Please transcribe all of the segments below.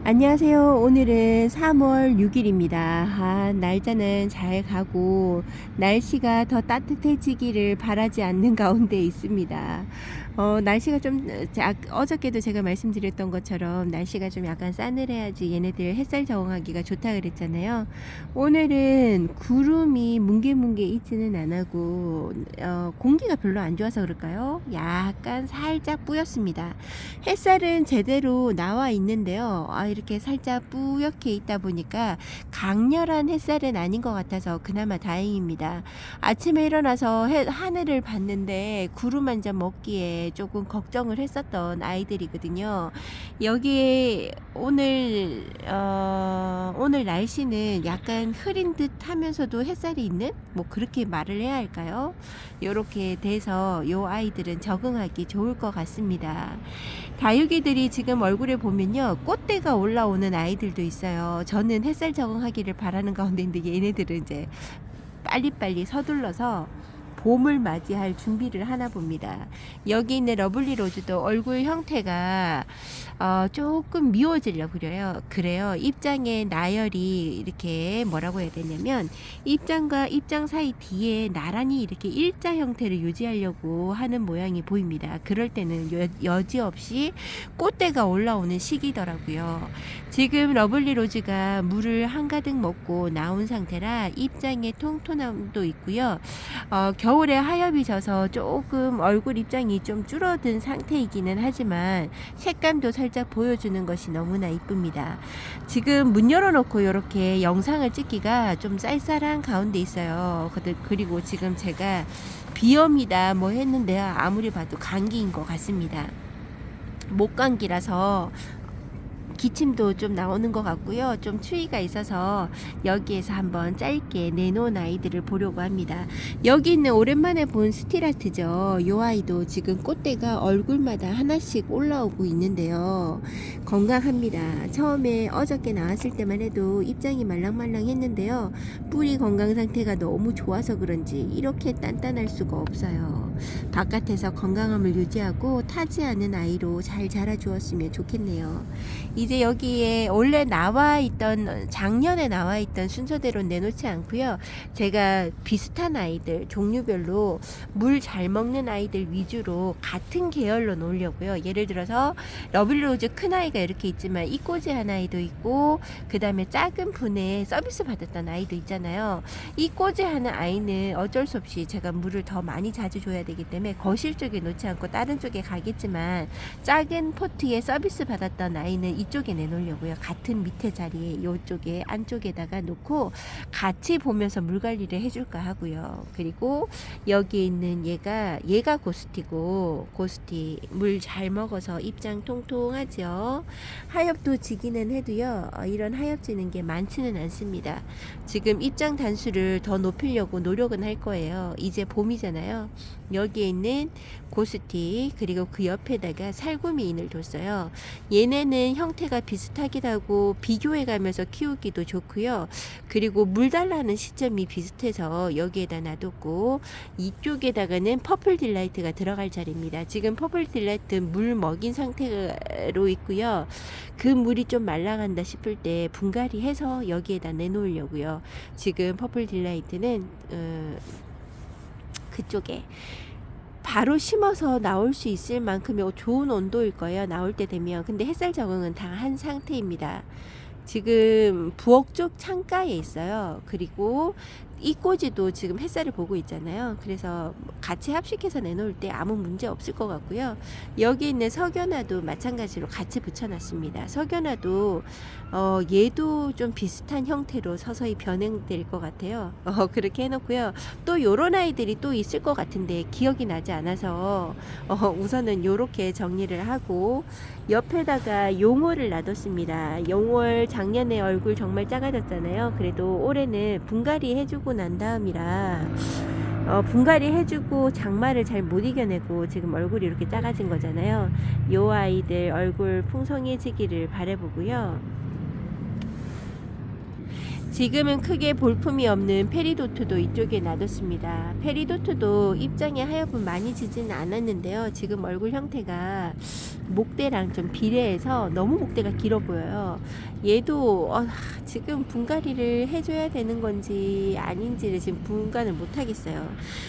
안녕하세요. 오늘은 3월 6일입니다. 날짜는 잘 가고 날씨가 더 따뜻해지기를 바라지 않는 가운데 있습니다. 날씨가 좀 어저께도 제가 말씀드렸던 것처럼 날씨가 좀 약간 싸늘해야지 얘네들 햇살 적응하기가 좋다 그랬잖아요. 오늘은 구름이 뭉게뭉게 있지는 않고 공기가 별로 안 좋아서 그럴까요? 약간 살짝 뿌였습니다. 햇살은 제대로 나와 있는데요. 이렇게 살짝 뿌옇게 있다 보니까 강렬한 햇살은 아닌 것 같아서 그나마 다행입니다. 아침에 일어나서 하늘을 봤는데 구름 한 점 먹기에 조금 걱정을 했었던 아이들이거든요. 여기에 오늘 날씨는 약간 흐린 듯 하면서도 햇살이 있는 뭐 그렇게 말을 해야 할까요? 이렇게 돼서 요 아이들은 적응하기 좋을 것 같습니다. 다육이들이 지금 얼굴에 보면요, 꽃대가 올라오는 아이들도 있어요. 저는 햇살 적응하기를 바라는 가운데인데 얘네들은 이제 빨리빨리 서둘러서 봄을 맞이할 준비를 하나 봅니다. 여기 있는 러블리 로즈도 얼굴 형태가 조금 미워지려고 그래요. 입장의 나열이 이렇게 뭐라고 해야 되냐면 입장과 입장 사이 뒤에 나란히 이렇게 일자 형태를 유지하려고 하는 모양이 보입니다. 그럴 때는 여지없이 꽃대가 올라오는 시기더라고요. 지금 러블리 로즈가 물을 한가득 먹고 나온 상태라 입장에 통통함도 있고요. 겨울에 하엽이 져서 조금 얼굴 입장이 좀 줄어든 상태이기는 하지만 색감도 살짝 보여주는 것이 너무나 이쁩니다. 지금 문 열어놓고 이렇게 영상을 찍기가 좀 쌀쌀한 가운데 있어요. 그리고 지금 제가 비염이다 뭐 했는데요. 아무리 봐도 감기인 것 같습니다. 목감기라서 기침도 좀 나오는 것 같고요. 좀 추위가 있어서 여기에서 한번 짧게 내놓은 아이들을 보려고 합니다. 여기 있는 오랜만에 본 스틸아트죠. 이 아이도 지금 꽃대가 얼굴마다 하나씩 올라오고 있는데요. 건강합니다. 처음에 어저께 나왔을 때만 해도 입장이 말랑말랑 했는데요. 뿌리 건강 상태가 너무 좋아서 그런지 이렇게 단단할 수가 없어요. 바깥에서 건강함을 유지하고 타지 않은 아이로 잘 자라주었으면 좋겠네요. 이제 여기에 원래 작년에 나와 있던 순서대로 내놓지 않고요. 제가 비슷한 아이들, 종류별로 물 잘 먹는 아이들 위주로 같은 계열로 놓으려고요. 예를 들어서 러블리로즈 큰 아이가 이렇게 있지만 이꼬지 한 아이도 있고, 그 다음에 작은 분에 서비스 받았던 아이도 있잖아요. 이꼬지 하는 아이는 어쩔 수 없이 제가 물을 더 많이 자주 줘야 되기 때문에 거실 쪽에 놓지 않고 다른 쪽에 가겠지만, 작은 포트에 서비스 받았던 아이는 이쪽에 내놓으려고요. 같은 밑에 자리에 이쪽에 안쪽에다가 놓고 같이 보면서 물 관리를 해줄까 하고요. 그리고 여기에 있는 얘가 고스티고, 고스티 물 잘 먹어서 입장 통통하죠. 하엽도 지기는 해도요, 이런 하엽 지는 게 많지는 않습니다. 지금 입장 단수를 더 높이려고 노력은 할 거예요. 이제 봄이잖아요. 여기에 있는 고스티, 그리고 그 옆에다가 살구미인을 뒀어요. 얘네는 형태가 비슷하기도 하고 비교해 가면서 키우기도 좋고요. 그리고 물 달라는 시점이 비슷해서 여기에다 놔뒀고, 이쪽에다가는 퍼플 딜라이트가 들어갈 자리입니다. 지금 퍼플 딜라이트 물 먹인 상태로 있고요. 그 물이 좀 말라간다 싶을 때 분갈이 해서 여기에다 내놓으려고요. 지금 퍼플 딜라이트는 그쪽에 바로 심어서 나올 수 있을 만큼의 좋은 온도일 거예요. 나올 때 되면. 근데 햇살 적응은 다 한 상태입니다. 지금 부엌 쪽 창가에 있어요. 그리고 이 꼬지도 지금 햇살을 보고 있잖아요. 그래서 같이 합식해서 내놓을 때 아무 문제 없을 것 같고요. 여기 있는 석연화도 마찬가지로 같이 붙여놨습니다. 석연화도 얘도 좀 비슷한 형태로 서서히 변형될 것 같아요. 그렇게 해놓고요. 또 요런 아이들이 또 있을 것 같은데 기억이 나지 않아서 우선은 요렇게 정리를 하고, 옆에다가 용월을 놔뒀습니다. 용월 작년에 얼굴 정말 작아졌잖아요. 그래도 올해는 분갈이 해주고 난 다음이라 분갈이 해주고 장마를 잘 못 이겨내고 지금 얼굴이 이렇게 작아진 거잖아요. 요 아이들 얼굴 풍성해지기를 바라보고요. 지금은 크게 볼품이 없는 페리도트도 이쪽에 놔뒀습니다. 페리도트도 입장에 하엽은 많이 지지는 않았는데요. 지금 얼굴 형태가 목대랑 좀 비례해서 너무 목대가 길어 보여요. 얘도 지금 분갈이를 해줘야 되는 건지 아닌지를 지금 분간을 못 하겠어요.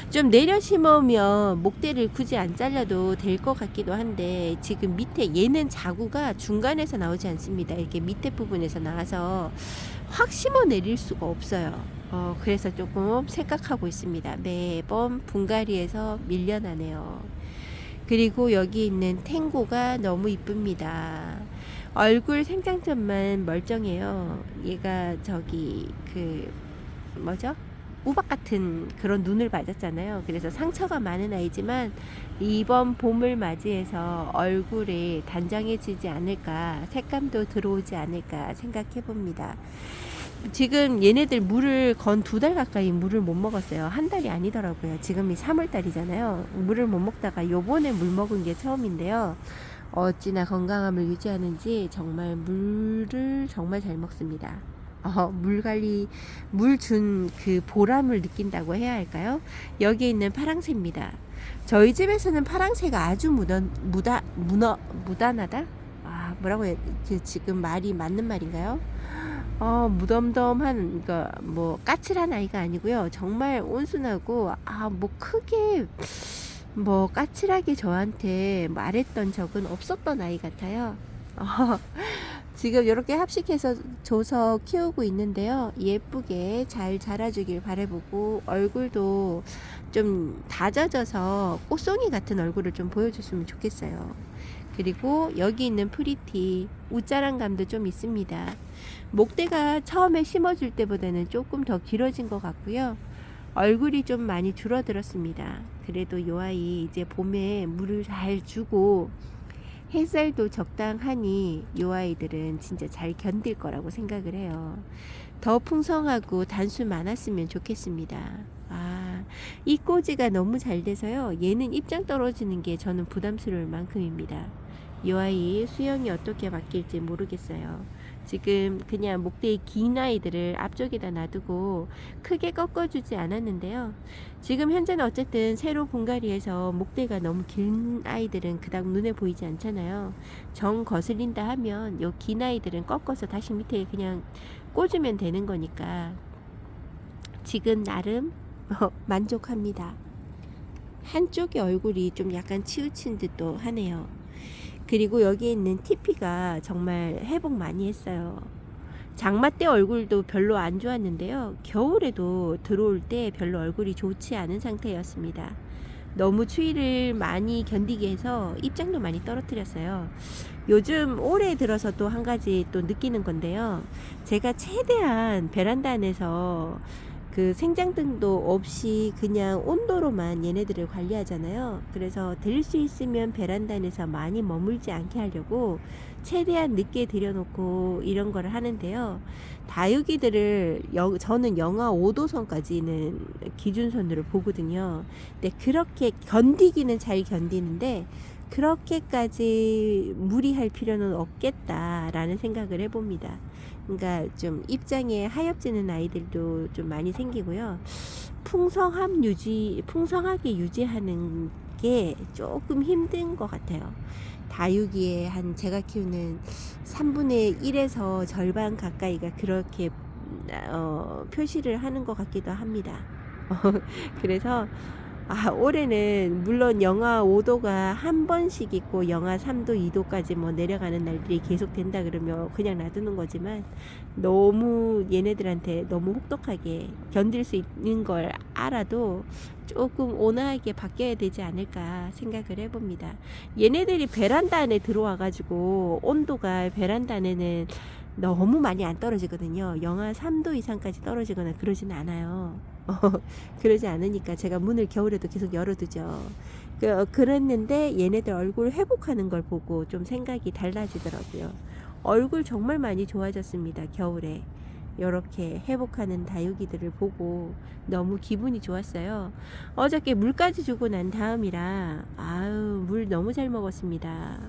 좀 내려 심으면 목대를 굳이 안 잘라도 될 것 같기도 한데 지금 밑에 얘는 자구가 중간에서 나오지 않습니다. 이렇게 밑에 부분에서 나와서 확 심어 내릴 수가 없어요. 그래서 조금 생각하고 있습니다. 매번 분갈이에서 밀려나네요. 그리고 여기 있는 탱고가 너무 이쁩니다. 얼굴 생장점만 멀쩡해요. 얘가 저기 뭐죠? 우박 같은 그런 눈을 맞았잖아요. 그래서 상처가 많은 아이지만 이번 봄을 맞이해서 얼굴이 단정해지지 않을까, 색감도 들어오지 않을까 생각해 봅니다. 지금 얘네들 물을 건 2달 가까이 물을 못 먹었어요. 한 달이 아니더라고요. 지금이 3월달이잖아요. 물을 못 먹다가 요번에 물 먹은 게 처음인데요. 어찌나 건강함을 유지하는지 정말 물을 정말 잘 먹습니다. 물 관리, 물 준 그 보람을 느낀다고 해야 할까요? 여기에 있는 파랑새입니다. 저희 집에서는 파랑새가 아주 무단하다? 뭐라고 해야, 지금 말이 맞는 말인가요? 무덤덤한, 그러니까 뭐 까칠한 아이가 아니고요. 정말 온순하고, 뭐 크게 뭐 까칠하게 저한테 말했던 적은 없었던 아이 같아요. 지금 이렇게 합식해서 줘서 키우고 있는데요. 예쁘게 잘 자라주길 바라보고 얼굴도 좀 다져져서 꽃송이 같은 얼굴을 좀 보여줬으면 좋겠어요. 그리고 여기 있는 프리티 웃자랑감도 좀 있습니다. 목대가 처음에 심어줄 때보다는 조금 더 길어진 것 같고요. 얼굴이 좀 많이 줄어들었습니다. 그래도 이 아이 이제 봄에 물을 잘 주고 햇살도 적당하니 이 아이들은 진짜 잘 견딜 거라고 생각을 해요. 더 풍성하고 단수 많았으면 좋겠습니다. 이 꼬지가 너무 잘 돼서요. 얘는 입장 떨어지는 게 저는 부담스러울 만큼입니다. 이 아이 수영이 어떻게 바뀔지 모르겠어요. 지금 그냥 목대의 긴 아이들을 앞쪽에다 놔두고 크게 꺾어주지 않았는데요. 지금 현재는 어쨌든 새로 분갈이해서 목대가 너무 긴 아이들은 그닥 눈에 보이지 않잖아요. 정 거슬린다 하면 요 긴 아이들은 꺾어서 다시 밑에 그냥 꽂으면 되는 거니까 지금 나름 만족합니다. 한쪽의 얼굴이 좀 약간 치우친 듯도 하네요. 그리고 여기 있는 TP가 정말 회복 많이 했어요. 장마 때 얼굴도 별로 안 좋았는데요. 겨울에도 들어올 때 별로 얼굴이 좋지 않은 상태였습니다. 너무 추위를 많이 견디게 해서 입장도 많이 떨어뜨렸어요. 요즘 올해 들어서 또 한 가지 또 느끼는 건데요. 제가 최대한 베란다 안에서 그 생장등도 없이 그냥 온도로만 얘네들을 관리하잖아요. 그래서 될 수 있으면 베란다 안에서 많이 머물지 않게 하려고 최대한 늦게 들여놓고 이런 걸 하는데요. 다육이들을 저는 영하 5도선까지는 기준선으로 보거든요. 근데 그렇게 견디기는 잘 견디는데 그렇게까지 무리할 필요는 없겠다라는 생각을 해봅니다. 그러니까 좀 입장에 하엽지는 아이들도 좀 많이 생기고요. 풍성하게 유지하는 게 조금 힘든 것 같아요. 다육이의 제가 키우는 3분의 1에서 절반 가까이가 그렇게 표시를 하는 것 같기도 합니다. 그래서 올해는 물론 영하 5도가 한 번씩 있고 영하 3도, 2도까지 뭐 내려가는 날들이 계속 된다 그러면 그냥 놔두는 거지만 너무 얘네들한테 너무 혹독하게 견딜 수 있는 걸 알아도 조금 온화하게 바뀌어야 되지 않을까 생각을 해봅니다. 얘네들이 베란다 안에 들어와 가지고 온도가 베란다 안에는 너무 많이 안 떨어지거든요. 영하 3도 이상까지 떨어지거나 그러진 않아요. 그러지 않으니까 제가 문을 겨울에도 계속 열어두죠. 그랬는데 얘네들 얼굴 회복하는 걸 보고 좀 생각이 달라지더라고요. 얼굴 정말 많이 좋아졌습니다. 겨울에 이렇게 회복하는 다육이들을 보고 너무 기분이 좋았어요. 어저께 물까지 주고 난 다음이라 물 너무 잘 먹었습니다.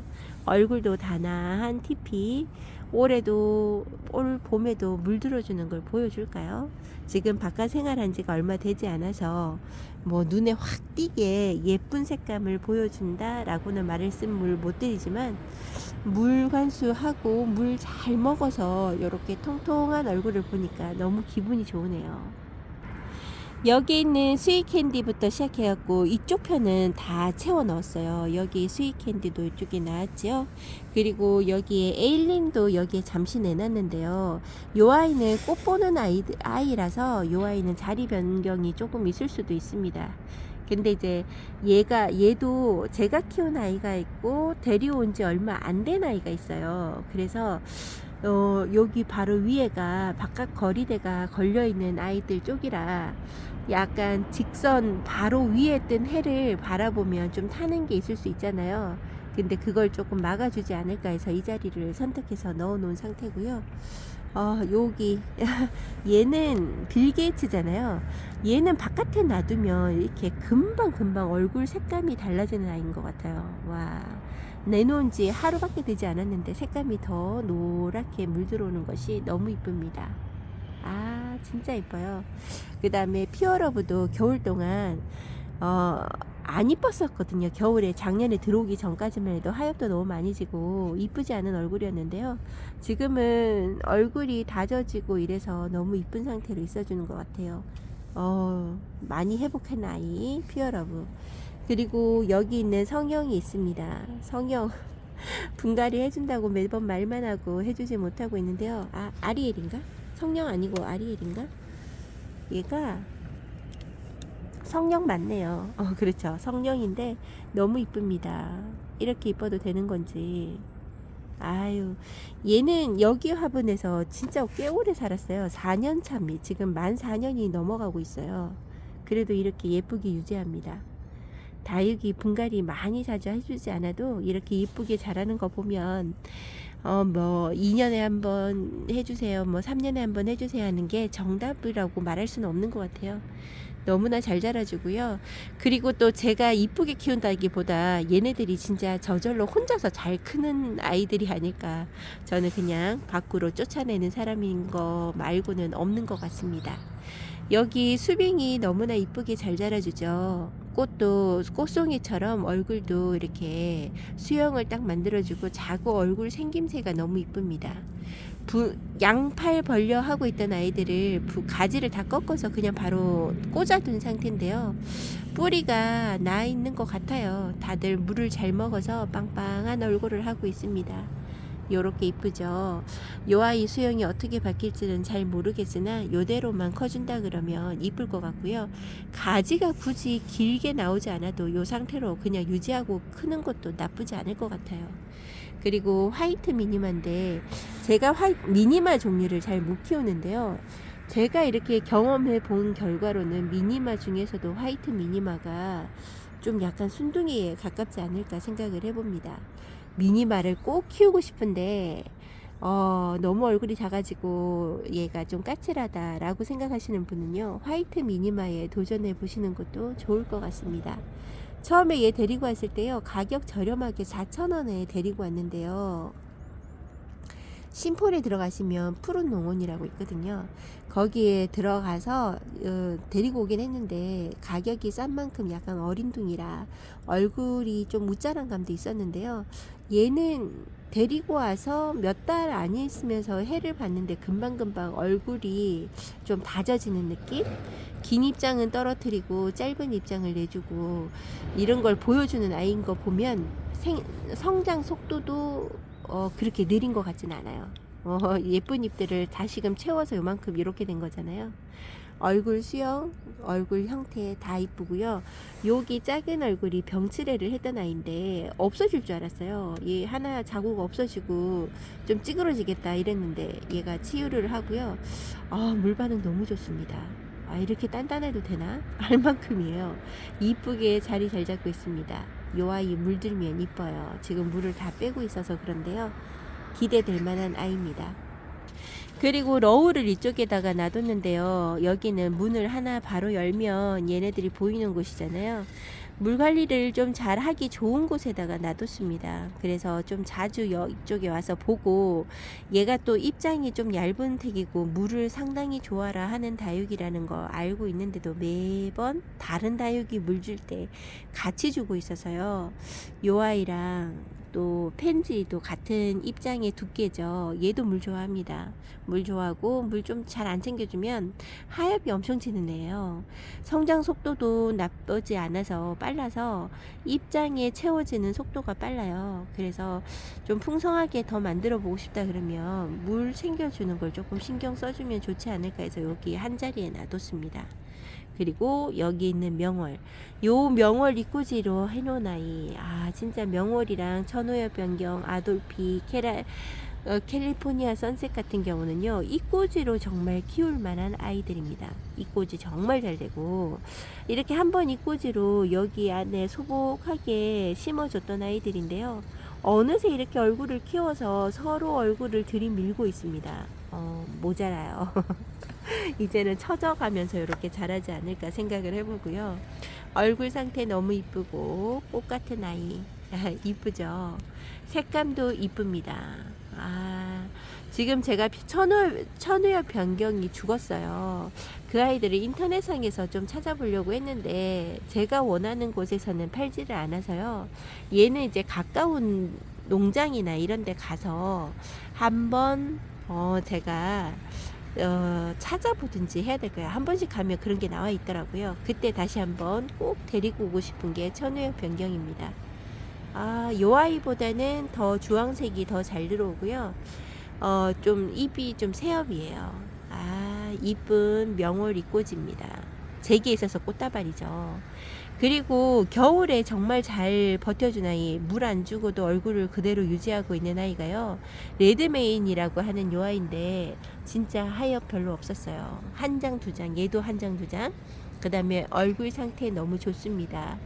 얼굴도 단아한 티피 올해도 올 봄에도 물들어주는 걸 보여줄까요? 지금 바깥 생활한 지가 얼마 되지 않아서 뭐 눈에 확 띄게 예쁜 색감을 보여준다 라고는 말씀을 못 드리지만, 물 관수하고 물 잘 먹어서 이렇게 통통한 얼굴을 보니까 너무 기분이 좋으네요. 여기 있는 스윗 캔디부터 시작해갖고 이쪽 편은 다 채워 넣었어요. 여기 스윗 캔디도 이쪽에 나왔죠. 그리고 여기에 에일린도 여기에 잠시 내놨는데요. 요 아이는 꽃 보는 아이라서 요 아이는 자리 변경이 조금 있을 수도 있습니다. 근데 이제 얘도 제가 키운 아이가 있고 데려온 지 얼마 안 된 아이가 있어요. 그래서 여기 바로 위에가 바깥 거리대가 걸려있는 아이들 쪽이라 약간 직선 바로 위에 뜬 해를 바라보면 좀 타는 게 있을 수 있잖아요. 근데 그걸 조금 막아주지 않을까 해서 이 자리를 선택해서 넣어 놓은 상태고요. 여기 얘는 빌 게이츠잖아요. 얘는 바깥에 놔두면 이렇게 금방 얼굴 색감이 달라지는 아이인 것 같아요. 와, 내놓은 지 하루밖에 되지 않았는데 색감이 더 노랗게 물들어오는 것이 너무 이쁩니다. 아, 진짜 이뻐요. 그 다음에 피어러브도 겨울 동안 안 이뻤었거든요. 겨울에 작년에 들어오기 전까지만 해도 하엽도 너무 많이 지고 이쁘지 않은 얼굴이었는데요. 지금은 얼굴이 다져지고 이래서 너무 이쁜 상태로 있어주는 것 같아요. 많이 회복한 아이 피어러브. 그리고 여기 있는 성형이 있습니다. 성형 분갈이 해준다고 매번 말만 하고 해주지 못하고 있는데요. 아리엘인가? 성형 아니고 아리엘인가? 얘가 성령 맞네요. 그렇죠. 성령인데 너무 이쁩니다. 이렇게 이뻐도 되는 건지. 아유, 얘는 여기 화분에서 진짜 꽤 오래 살았어요. 4년 차입니다. 지금 만 4년이 넘어가고 있어요. 그래도 이렇게 예쁘게 유지합니다. 다육이 분갈이 많이 자주 해주지 않아도 이렇게 이쁘게 자라는 거 보면 뭐 2년에 한 번 해주세요, 뭐 3년에 한 번 해주세요 하는 게 정답이라고 말할 수는 없는 것 같아요. 너무나 잘 자라주고요. 그리고 또 제가 이쁘게 키운다기보다 얘네들이 진짜 저절로 혼자서 잘 크는 아이들이 아닐까. 저는 그냥 밖으로 쫓아내는 사람인 거 말고는 없는 것 같습니다. 여기 수빙이 너무나 이쁘게 잘 자라주죠. 꽃도 꽃송이처럼 얼굴도 이렇게 수영을 딱 만들어주고 자고 얼굴 생김새가 너무 이쁩니다. 양팔 벌려 하고 있던 아이들을 가지를 다 꺾어서 그냥 바로 꽂아둔 상태인데요. 뿌리가 나 있는 것 같아요. 다들 물을 잘 먹어서 빵빵한 얼굴을 하고 있습니다. 요렇게 이쁘죠. 요 아이 수영이 어떻게 바뀔지는 잘 모르겠으나 요대로만 커준다 그러면 이쁠 것 같고요. 가지가 굳이 길게 나오지 않아도 요 상태로 그냥 유지하고 크는 것도 나쁘지 않을 것 같아요. 그리고 화이트 미니마인데 제가 미니마 종류를 잘 못 키우는데요. 제가 이렇게 경험해 본 결과로는 미니마 중에서도 화이트 미니마가 좀 약간 순둥이에 가깝지 않을까 생각을 해봅니다. 미니마를 꼭 키우고 싶은데 너무 얼굴이 작아지고 얘가 좀 까칠하다 라고 생각하시는 분은요, 화이트 미니마에 도전해 보시는 것도 좋을 것 같습니다. 처음에 얘 데리고 왔을 때요, 가격 저렴하게 4,000원에 데리고 왔는데요, 심폴에 들어가시면 푸른 농원이라고 있거든요. 거기에 들어가서 데리고 오긴 했는데 가격이 싼 만큼 약간 어린둥이라 얼굴이 좀 웃자란 감도 있었는데요. 얘는 데리고 와서 몇 달 안 있으면서 해를 봤는데 금방금방 얼굴이 좀 다져지는 느낌? 긴 입장은 떨어뜨리고 짧은 입장을 내주고 이런 걸 보여주는 아이인 거 보면 성장 속도도 그렇게 느린 것 같진 않아요. 예쁜 잎들을 다시금 채워서 요만큼 이렇게 된 거잖아요. 얼굴 수영, 얼굴 형태 다 이쁘고요. 여기 작은 얼굴이 병치레를 했던 아이인데 없어질 줄 알았어요. 얘 하나 자국 없어지고 좀 찌그러지겠다 이랬는데 얘가 치유를 하고요. 물 반응 너무 좋습니다. 이렇게 단단해도 되나? 할 만큼이에요. 이쁘게 자리 잘 잡고 있습니다. 요 아이 물들면 이뻐요. 지금 물을 다 빼고 있어서 그런데요, 기대될 만한 아이입니다. 그리고 러우를 이쪽에다가 놔뒀는데요, 여기는 문을 하나 바로 열면 얘네들이 보이는 곳이잖아요. 물 관리를 좀 잘 하기 좋은 곳에다가 놔뒀습니다. 그래서 좀 자주 이쪽에 와서 보고, 얘가 또 입장이 좀 얇은 택이고 물을 상당히 좋아라 하는 다육이라는 거 알고 있는데도 매번 다른 다육이 물 줄 때 같이 주고 있어서요. 요 아이랑 또 펜지도 같은 입장의 두께죠. 얘도 물 좋아합니다. 물 좋아하고 물 좀 잘 안 챙겨주면 하엽이 엄청 치는 애예요. 성장 속도도 나쁘지 않아서 빨라서 입장에 채워지는 속도가 빨라요. 그래서 좀 풍성하게 더 만들어 보고 싶다 그러면 물 챙겨주는 걸 조금 신경 써주면 좋지 않을까 해서 여기 한 자리에 놔뒀습니다. 그리고 여기 있는 명월, 요 명월 이꼬지로 해놓은 아이, 진짜 명월이랑 천호엽 변경, 아돌피, 캘리포니아 선셋 같은 경우는요, 이꼬지로 정말 키울 만한 아이들입니다. 이꼬지 정말 잘 되고, 이렇게 한번 이꼬지로 여기 안에 소복하게 심어줬던 아이들인데요, 어느새 이렇게 얼굴을 키워서 서로 얼굴을 들이밀고 있습니다. 모자라요. 이제는 처져가면서 이렇게 자라지 않을까 생각을 해보고요. 얼굴 상태 너무 이쁘고 꽃 같은 아이. 이쁘죠. 색감도 이쁩니다. 지금 제가 천우엽 변경이 죽었어요. 그 아이들을 인터넷상에서 좀 찾아보려고 했는데 제가 원하는 곳에서는 팔지를 않아서요. 얘는 이제 가까운 농장이나 이런 데 가서 한번 제가 찾아보든지 해야 될 거예요. 한 번씩 가면 그런 게 나와 있더라고요. 그때 다시 한번 꼭 데리고 오고 싶은 게 천우엽 변경입니다. 요 아이보다는 더 주황색이 더 잘 들어오고요. 좀 입이 좀 새업이에요. 이쁜 명월 이꼬지입니다. 제기에 있어서 꽃다발이죠. 그리고 겨울에 정말 잘 버텨준 아이, 물 안 주고도 얼굴을 그대로 유지하고 있는 아이가요, 레드메인이라고 하는 요 아이인데 진짜 하엽 별로 없었어요. 한 장, 두 장, 얘도 한 장, 두 장. 그 다음에 얼굴 상태 너무 좋습니다.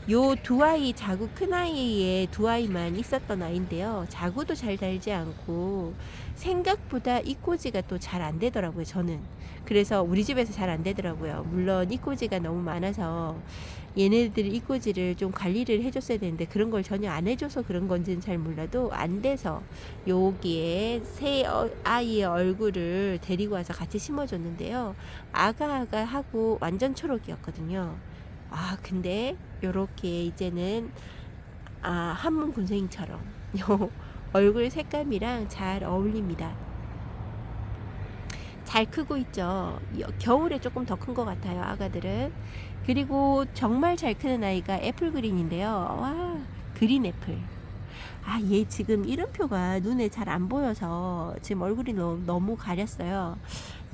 요 두 아이, 자구 큰 아이에 두 아이만 있었던 아이인데요, 자구도 잘 달지 않고 생각보다 이꼬지가 또 잘 안 되더라고요, 저는. 그래서 우리 집에서 잘 안 되더라고요. 물론 이꼬지가 너무 많아서 얘네들 이꼬지를 좀 관리를 해줬어야 되는데 그런 걸 전혀 안 해줘서 그런 건지는 잘 몰라도 안 돼서 여기에 새 아이의 얼굴을 데리고 와서 같이 심어줬는데요. 아가아가 하고 완전 초록이었거든요. 근데 요렇게 이제는 한문 군생이처럼 요 얼굴 색감이랑 잘 어울립니다. 잘 크고 있죠. 겨울에 조금 더 큰 것 같아요, 아가들은. 그리고 정말 잘 크는 아이가 애플그린인데요. 와, 그린 애플. 얘 지금 이름표가 눈에 잘 안 보여서 지금 얼굴이 너무 가렸어요.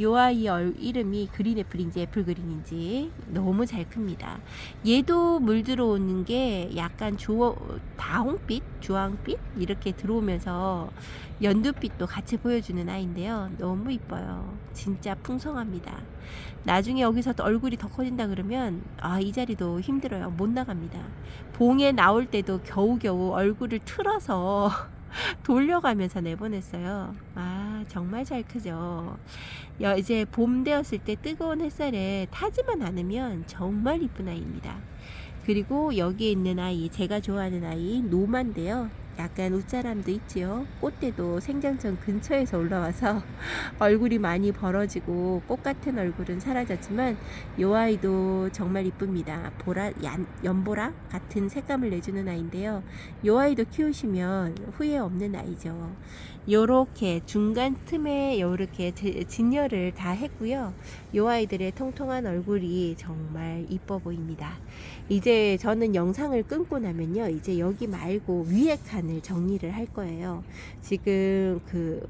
요 아이 이름이 그린애플인지 애플그린인지 너무 잘 큽니다. 얘도 물 들어오는 게 약간 다홍빛, 주황빛 이렇게 들어오면서 연두빛도 같이 보여주는 아이인데요. 너무 이뻐요. 진짜 풍성합니다. 나중에 여기서 또 얼굴이 더 커진다 그러면 이 자리도 힘들어요. 못 나갑니다. 봉에 나올 때도 겨우겨우 얼굴을 틀어서 돌려가면서 내보냈어요. 정말 잘 크죠. 이제 봄 되었을 때 뜨거운 햇살에 타지만 않으면 정말 이쁜 아이입니다. 그리고 여기에 있는 아이, 제가 좋아하는 아이 노만데요. 약간 웃자람도 있지요. 꽃대도 생장점 근처에서 올라와서 얼굴이 많이 벌어지고 꽃 같은 얼굴은 사라졌지만 이 아이도 정말 이쁩니다. 연보라 같은 색감을 내주는 아이인데요. 이 아이도 키우시면 후회 없는 아이죠. 요렇게 중간 틈에 요렇게 진열을 다 했고요. 이 아이들의 통통한 얼굴이 정말 이뻐 보입니다. 이제 저는 영상을 끊고 나면요, 이제 여기 말고 위에 칸을 정리를 할 거예요. 지금 그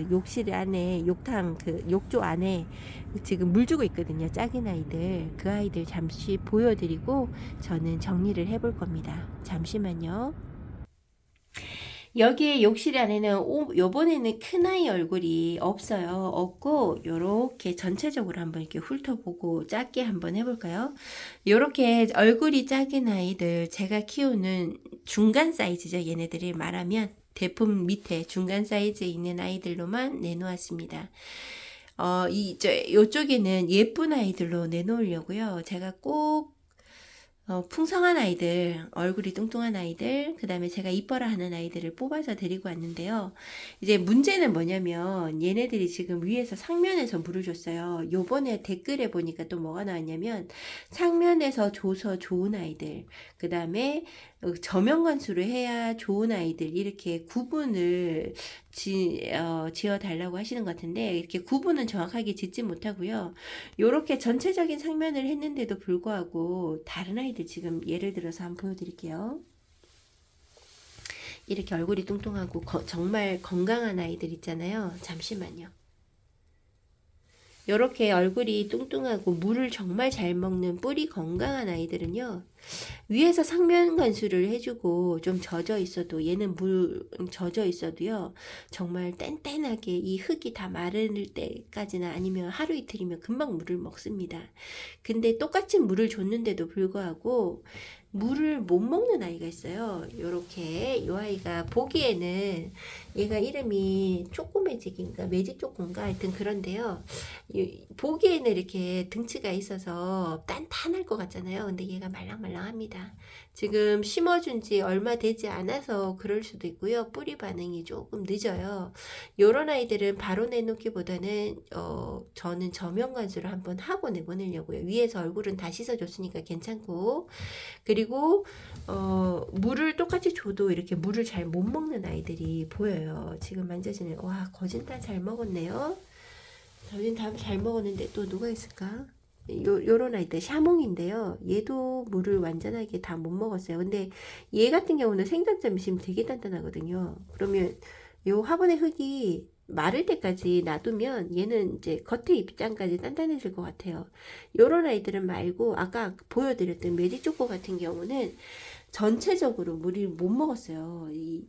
욕실 안에, 욕조 안에 지금 물 주고 있거든요. 작은 아이들. 그 아이들 잠시 보여드리고 저는 정리를 해볼 겁니다. 잠시만요. 여기에 욕실 안에는 요번에는 큰 아이 얼굴이 없어요. 없고 요렇게 전체적으로 한번 이렇게 훑어보고 작게 한번 해볼까요? 요렇게 얼굴이 작은 아이들, 제가 키우는 중간 사이즈죠. 얘네들이 말하면 대품 밑에 중간 사이즈에 있는 아이들로만 내놓았습니다. 요쪽에는 예쁜 아이들로 내놓으려고요. 제가 꼭 풍성한 아이들, 얼굴이 뚱뚱한 아이들, 그 다음에 제가 이뻐라 하는 아이들을 뽑아서 데리고 왔는데요. 이제 문제는 뭐냐면 얘네들이 지금 위에서 상면에서 물을 줬어요. 요번에 댓글에 보니까 또 뭐가 나왔냐면 상면에서 줘서 좋은 아이들, 그 다음에 저면 관수를 해야 좋은 아이들 이렇게 구분을 지어 달라고 하시는 것 같은데 이렇게 구분은 정확하게 짓지 못하고요. 요렇게 전체적인 상면을 했는데도 불구하고 다른 아이들 지금 예를 들어서 한번 보여드릴게요. 이렇게 얼굴이 뚱뚱하고 정말 건강한 아이들 있잖아요. 잠시만요. 요렇게 얼굴이 뚱뚱하고 물을 정말 잘 먹는 뿌리 건강한 아이들은요. 위에서 상면 관수를 해주고 좀 젖어 있어도 얘는 물 젖어 있어도요. 정말 뗀뗀하게 이 흙이 다 마를 때까지나 아니면 하루 이틀이면 금방 물을 먹습니다. 근데 똑같이 물을 줬는데도 불구하고 물을 못 먹는 아이가 있어요. 요렇게 이 아이가 보기에는 얘가 이름이 쪼꼬매직인가 매직 쪼꼬인가 하여튼 그런데요. 보기에는 이렇게 등치가 있어서 단단할 것 같잖아요. 근데 얘가 말랑말랑합니다. 지금 심어준 지 얼마 되지 않아서 그럴 수도 있고요. 뿌리 반응이 조금 늦어요. 요런 아이들은 바로 내놓기보다는 저는 저면 관수를 한번 하고 내보내려고요. 위에서 얼굴은 다 씻어줬으니까 괜찮고 그리고 물을 똑같이 줘도 이렇게 물을 잘 못 먹는 아이들이 보여요. 지금 만져지는 와 거진 다 잘 먹었네요. 거진 다 잘 먹었는데 또 누가 있을까? 요런 아이들 샤몽인데요. 얘도 물을 완전하게 다 못 먹었어요. 근데 얘 같은 경우는 생장점이 지금 되게 단단하거든요. 그러면 요 화분의 흙이 마를 때까지 놔두면 얘는 이제 겉에 입장까지 단단해질 것 같아요. 요런 아이들은 말고 아까 보여드렸던 매직초코 같은 경우는 전체적으로 물을 못 먹었어요. 이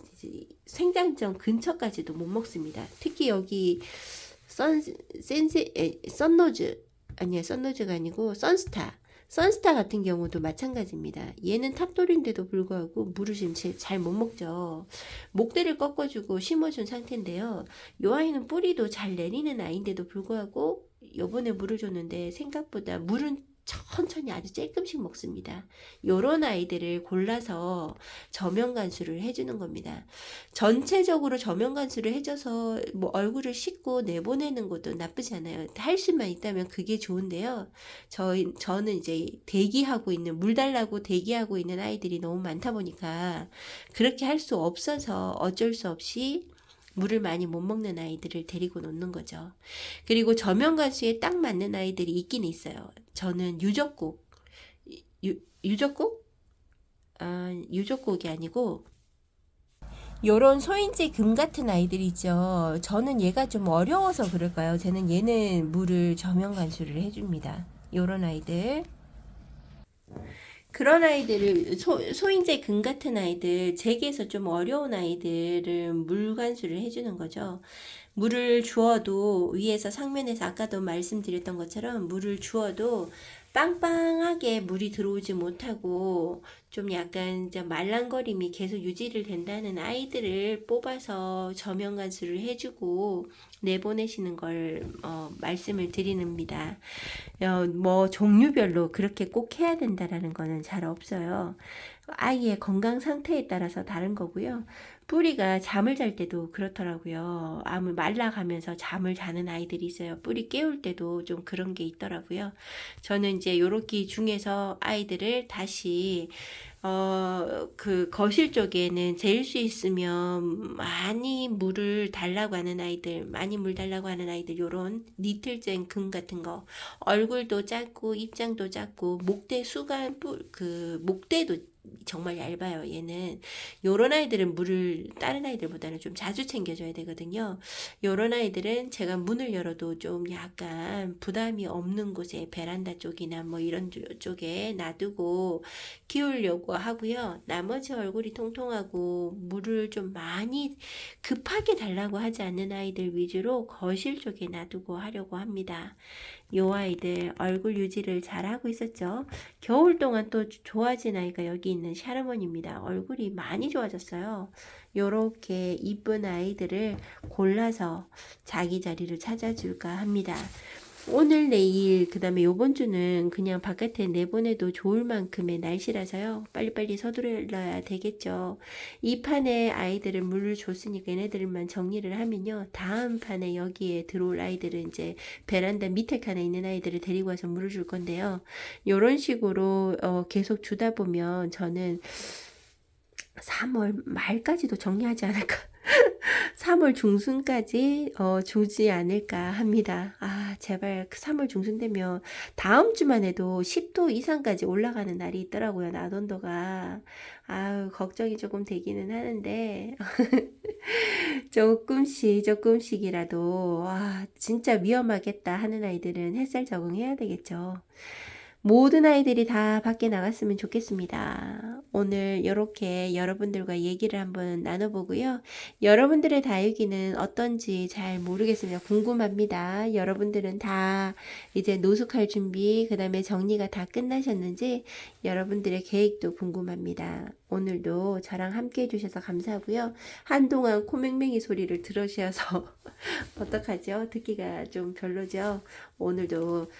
생장점 근처까지도 못 먹습니다. 특히 여기 썬노즈 아니야 썬노즈가 아니고 선스타 같은 경우도 마찬가지입니다. 얘는 탑돌인데도 불구하고 물을 지금 잘 못 먹죠. 목대를 꺾어주고 심어준 상태인데요. 이 아이는 뿌리도 잘 내리는 아이인데도 불구하고 요번에 물을 줬는데 생각보다 물은 천천히 아주 조금씩 먹습니다. 요런 아이들을 골라서 저면 관수를 해주는 겁니다. 전체적으로 저면 관수를 해줘서 뭐 얼굴을 씻고 내보내는 것도 나쁘지 않아요. 할 수만 있다면 그게 좋은데요. 저는 이제 대기하고 있는 물 달라고 대기하고 있는 아이들이 너무 많다 보니까 그렇게 할 수 없어서 어쩔 수 없이 물을 많이 못 먹는 아이들을 데리고 놓는 거죠. 그리고 저면 관수에 딱 맞는 아이들이 있긴 있어요. 저는 유적곡, 유적곡? 유적곡이 아니고 요런 소인지 금 같은 아이들이 있죠. 저는 얘가 좀 어려워서 그럴까요? 저는 얘는 물을 저면 관수를 해줍니다. 요런 아이들. 그런 아이들을 소인재 금 같은 아이들 제기에서 좀 어려운 아이들은 물 관수를 해주는 거죠. 물을 주어도 위에서 상면에서 아까도 말씀드렸던 것처럼 물을 주어도 빵빵하게 물이 들어오지 못하고 좀 약간 이제 말랑거림이 계속 유지를 된다는 아이들을 뽑아서 저면 관수를 해주고 내보내시는 걸 말씀을 드립니다. 뭐 종류별로 그렇게 꼭 해야 된다라는 거는 잘 없어요. 아이의 건강 상태에 따라서 다른 거고요. 뿌리가 잠을 잘 때도 그렇더라고요. 암을 말라가면서 잠을 자는 아이들이 있어요. 뿌리 깨울 때도 좀 그런 게 있더라고요. 저는 이제 요렇게 중에서 아이들을 다시 그 거실 쪽에는 재일 수 있으면 많이 물을 달라고 하는 아이들, 많이 물 달라고 하는 아이들, 요런 니틀젠 금 같은 거, 얼굴도 작고 입장도 작고 목대 수간 그 목대도 정말 얇아요. 얘는 요런 아이들은 물을 다른 아이들보다는 좀 자주 챙겨줘야 되거든요. 요런 아이들은 제가 문을 열어도 좀 약간 부담이 없는 곳에 베란다 쪽이나 뭐 이런 쪽에 놔두고 키우려고 하고요. 나머지 얼굴이 통통하고 물을 좀 많이 급하게 달라고 하지 않는 아이들 위주로 거실 쪽에 놔두고 하려고 합니다. 요 아이들 얼굴 유지를 잘 하고 있었죠. 겨울 동안 또 좋아진 아이가 여기 있는 샤르몬입니다. 얼굴이 많이 좋아졌어요. 요렇게 이쁜 아이들을 골라서 자기 자리를 찾아줄까 합니다. 오늘 내일 그다음에 요번 주는 그냥 바깥에 내보내도 좋을 만큼의 날씨라서요. 빨리빨리 서두르야 되겠죠. 이 판에 아이들을 물을 줬으니까 얘네들만 정리를 하면요. 다음 판에 여기에 들어올 아이들은 이제 베란다 밑에 칸에 있는 아이들을 데리고 와서 물을 줄 건데요. 요런 식으로 계속 주다 보면 저는 3월 말까지도 정리하지 않을까. 3월 중순까지 주지 않을까 합니다. 아, 제발 그 3월 중순 되면 다음 주만 해도 10도 이상까지 올라가는 날이 있더라고요. 낮 온도가. 아유, 걱정이 조금 되기는 하는데 조금씩이라도 와, 진짜 위험하겠다 하는 아이들은 햇살 적응해야 되겠죠. 모든 아이들이 다 밖에 나갔으면 좋겠습니다. 오늘 이렇게 여러분들과 얘기를 한번 나눠보고요. 여러분들의 다육이는 어떤지 잘 모르겠습니다. 궁금합니다. 여러분들은 다 이제 노숙할 준비, 그 다음에 정리가 다 끝나셨는지 여러분들의 계획도 궁금합니다. 오늘도 저랑 함께 해주셔서 감사하고요. 한동안 코맹맹이 소리를 들으셔서 어떡하죠? 듣기가 좀 별로죠? 오늘도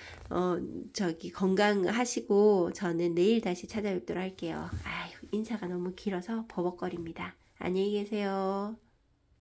건강하시고 저는 내일 다시 찾아뵙도록 할게요. 아유, 인사가 너무 길어서 버벅거립니다. 안녕히 계세요.